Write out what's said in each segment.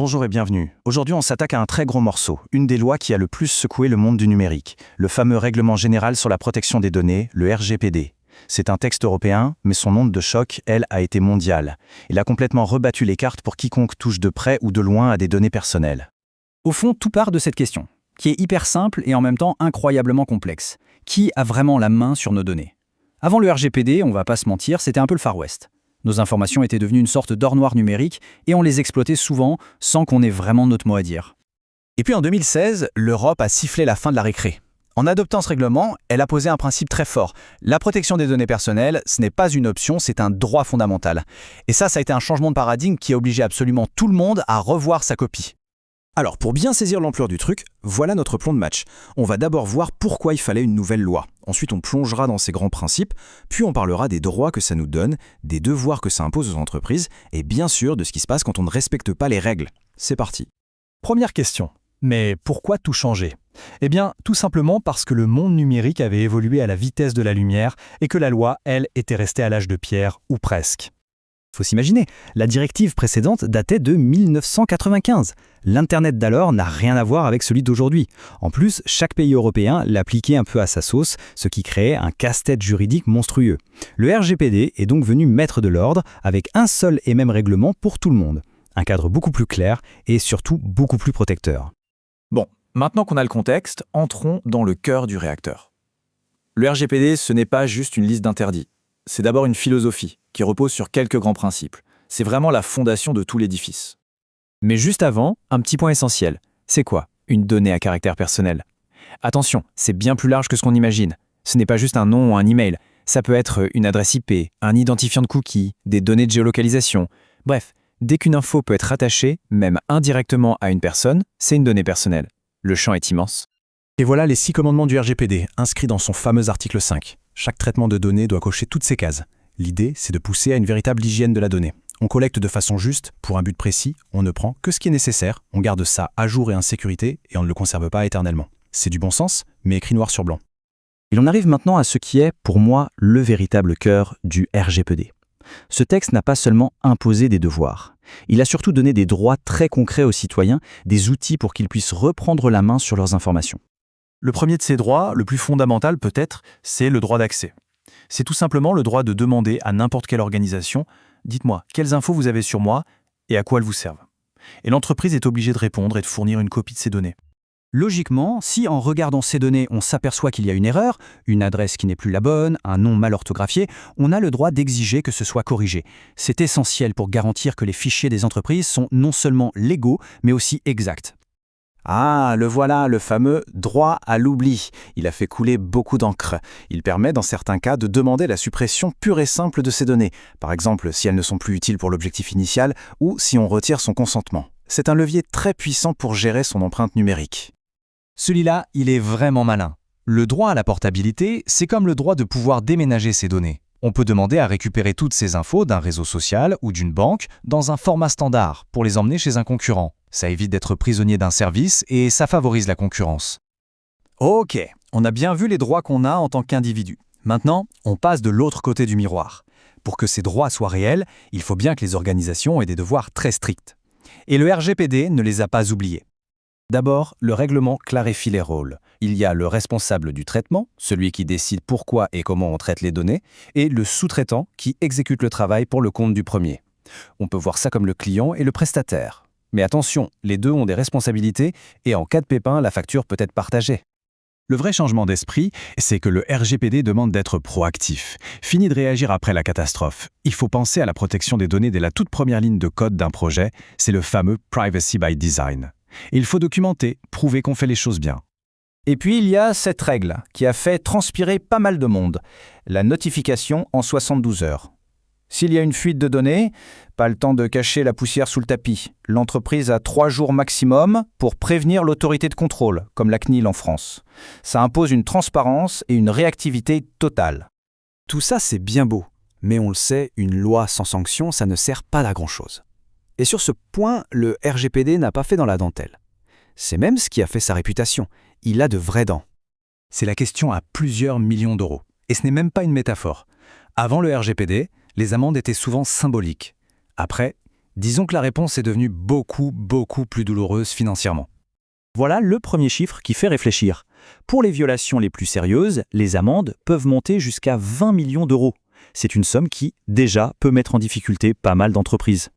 Bonjour et bienvenue. Aujourd'hui, on s'attaque à un très gros morceau, une des lois qui a le plus secoué le monde du numérique, le fameux Règlement général sur la protection des données, le RGPD. C'est un texte européen, mais son onde de choc, elle, a été mondiale. Il a complètement rebattu les cartes pour quiconque touche de près ou de loin à des données personnelles. Au fond, tout part de cette question, qui est hyper simple et en même temps incroyablement complexe. Qui a vraiment la main sur nos données? Avant le RGPD, on va pas se mentir, c'était un peu le Far West. Nos informations étaient devenues une sorte d'or noir numérique et on les exploitait souvent sans qu'on ait vraiment notre mot à dire. Et puis en 2016, l'Europe a sifflé la fin de la récré. En adoptant ce règlement, elle a posé un principe très fort. La protection des données personnelles, ce n'est pas une option, c'est un droit fondamental. Et ça a été un changement de paradigme qui a obligé absolument tout le monde à revoir sa copie. Alors, pour bien saisir l'ampleur du truc, voilà notre plan de match. On va d'abord voir pourquoi il fallait une nouvelle loi. Ensuite, on plongera dans ces grands principes, puis on parlera des droits que ça nous donne, des devoirs que ça impose aux entreprises, et bien sûr de ce qui se passe quand on ne respecte pas les règles. C'est parti. Première question. Mais pourquoi tout changer? Eh bien, tout simplement parce que le monde numérique avait évolué à la vitesse de la lumière et que la loi, elle, était restée à l'âge de pierre, ou presque. Faut s'imaginer, la directive précédente datait de 1995. L'Internet d'alors n'a rien à voir avec celui d'aujourd'hui. En plus, chaque pays européen l'appliquait un peu à sa sauce, ce qui créait un casse-tête juridique monstrueux. Le RGPD est donc venu mettre de l'ordre avec un seul et même règlement pour tout le monde. Un cadre beaucoup plus clair et surtout beaucoup plus protecteur. Bon, maintenant qu'on a le contexte, entrons dans le cœur du réacteur. Le RGPD, ce n'est pas juste une liste d'interdits. C'est d'abord une philosophie qui repose sur quelques grands principes. C'est vraiment la fondation de tout l'édifice. Mais juste avant, un petit point essentiel. C'est quoi une donnée à caractère personnel? Attention, c'est bien plus large que ce qu'on imagine. Ce n'est pas juste un nom ou un email. Ça peut être une adresse IP, un identifiant de cookies, des données de géolocalisation. Bref, dès qu'une info peut être rattachée, même indirectement à une personne, c'est une donnée personnelle. Le champ est immense. Et voilà les 6 commandements du RGPD, inscrits dans son fameux article 5. Chaque traitement de données doit cocher toutes ces cases. L'idée, c'est de pousser à une véritable hygiène de la donnée. On collecte de façon juste, pour un but précis, on ne prend que ce qui est nécessaire, on garde ça à jour et en sécurité, et on ne le conserve pas éternellement. C'est du bon sens, mais écrit noir sur blanc. Et l'on arrive maintenant à ce qui est, pour moi, le véritable cœur du RGPD. Ce texte n'a pas seulement imposé des devoirs. Il a surtout donné des droits très concrets aux citoyens, des outils pour qu'ils puissent reprendre la main sur leurs informations. Le premier de ces droits, le plus fondamental peut-être, c'est le droit d'accès. C'est tout simplement le droit de demander à n'importe quelle organisation « Dites-moi, quelles infos vous avez sur moi et à quoi elles vous servent ?» Et l'entreprise est obligée de répondre et de fournir une copie de ces données. Logiquement, si en regardant ces données, on s'aperçoit qu'il y a une erreur, une adresse qui n'est plus la bonne, un nom mal orthographié, on a le droit d'exiger que ce soit corrigé. C'est essentiel pour garantir que les fichiers des entreprises sont non seulement légaux, mais aussi exacts. Ah, le voilà, le fameux droit à l'oubli. Il a fait couler beaucoup d'encre. Il permet dans certains cas de demander la suppression pure et simple de ces données, par exemple si elles ne sont plus utiles pour l'objectif initial ou si on retire son consentement. C'est un levier très puissant pour gérer son empreinte numérique. Celui-là, il est vraiment malin. Le droit à la portabilité, c'est comme le droit de pouvoir déménager ses données. On peut demander à récupérer toutes ces infos d'un réseau social ou d'une banque dans un format standard pour les emmener chez un concurrent. Ça évite d'être prisonnier d'un service et ça favorise la concurrence. Ok, on a bien vu les droits qu'on a en tant qu'individu. Maintenant, on passe de l'autre côté du miroir. Pour que ces droits soient réels, il faut bien que les organisations aient des devoirs très stricts. Et le RGPD ne les a pas oubliés. D'abord, le règlement clarifie les rôles. Il y a le responsable du traitement, celui qui décide pourquoi et comment on traite les données, et le sous-traitant qui exécute le travail pour le compte du premier. On peut voir ça comme le client et le prestataire. Mais attention, les deux ont des responsabilités et en cas de pépin, la facture peut être partagée. Le vrai changement d'esprit, c'est que le RGPD demande d'être proactif. Fini de réagir après la catastrophe. Il faut penser à la protection des données dès la toute première ligne de code d'un projet, c'est le fameux Privacy by Design. Et il faut documenter, prouver qu'on fait les choses bien. Et puis il y a cette règle qui a fait transpirer pas mal de monde, la notification en 72 heures. S'il y a une fuite de données, pas le temps de cacher la poussière sous le tapis. L'entreprise a 3 jours maximum pour prévenir l'autorité de contrôle, comme la CNIL en France. Ça impose une transparence et une réactivité totale. Tout ça, c'est bien beau. Mais on le sait, une loi sans sanction, ça ne sert pas à grand-chose. Et sur ce point, le RGPD n'a pas fait dans la dentelle. C'est même ce qui a fait sa réputation. Il a de vraies dents. C'est la question à plusieurs millions d'euros. Et ce n'est même pas une métaphore. Avant le RGPD, les amendes étaient souvent symboliques. Après, Disons que la réponse est devenue beaucoup plus douloureuse financièrement. Voilà le premier chiffre qui fait réfléchir. Pour les violations les plus sérieuses, les amendes peuvent monter jusqu'à 20 millions d'euros. C'est une somme qui, déjà, peut mettre en difficulté pas mal d'entreprises.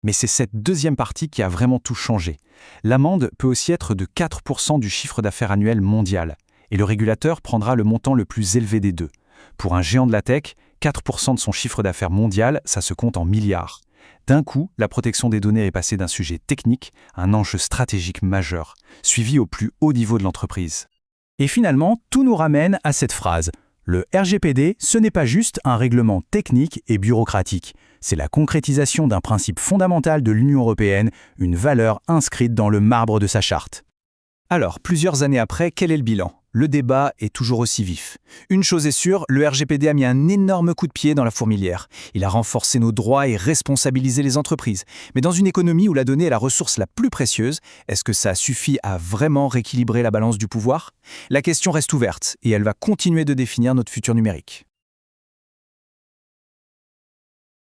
Mais c'est cette deuxième partie qui a vraiment tout changé. L'amende peut aussi être de 4% du chiffre d'affaires annuel mondial, et le régulateur prendra le montant le plus élevé des deux. Pour un géant de la tech, 4% de son chiffre d'affaires mondial, ça se compte en milliards. D'un coup, la protection des données est passée d'un sujet technique à un enjeu stratégique majeur, suivi au plus haut niveau de l'entreprise. Et finalement, tout nous ramène à cette phrase. Le RGPD, ce n'est pas juste un règlement technique et bureaucratique. C'est la concrétisation d'un principe fondamental de l'Union européenne, une valeur inscrite dans le marbre de sa charte. Alors, plusieurs années après, quel est le bilan ? Le débat est toujours aussi vif. Une chose est sûre, le RGPD a mis un énorme coup de pied dans la fourmilière. Il a renforcé nos droits et responsabilisé les entreprises. Mais dans une économie où la donnée est la ressource la plus précieuse, est-ce que ça suffit à vraiment rééquilibrer la balance du pouvoir ? La question reste ouverte et elle va continuer de définir notre futur numérique.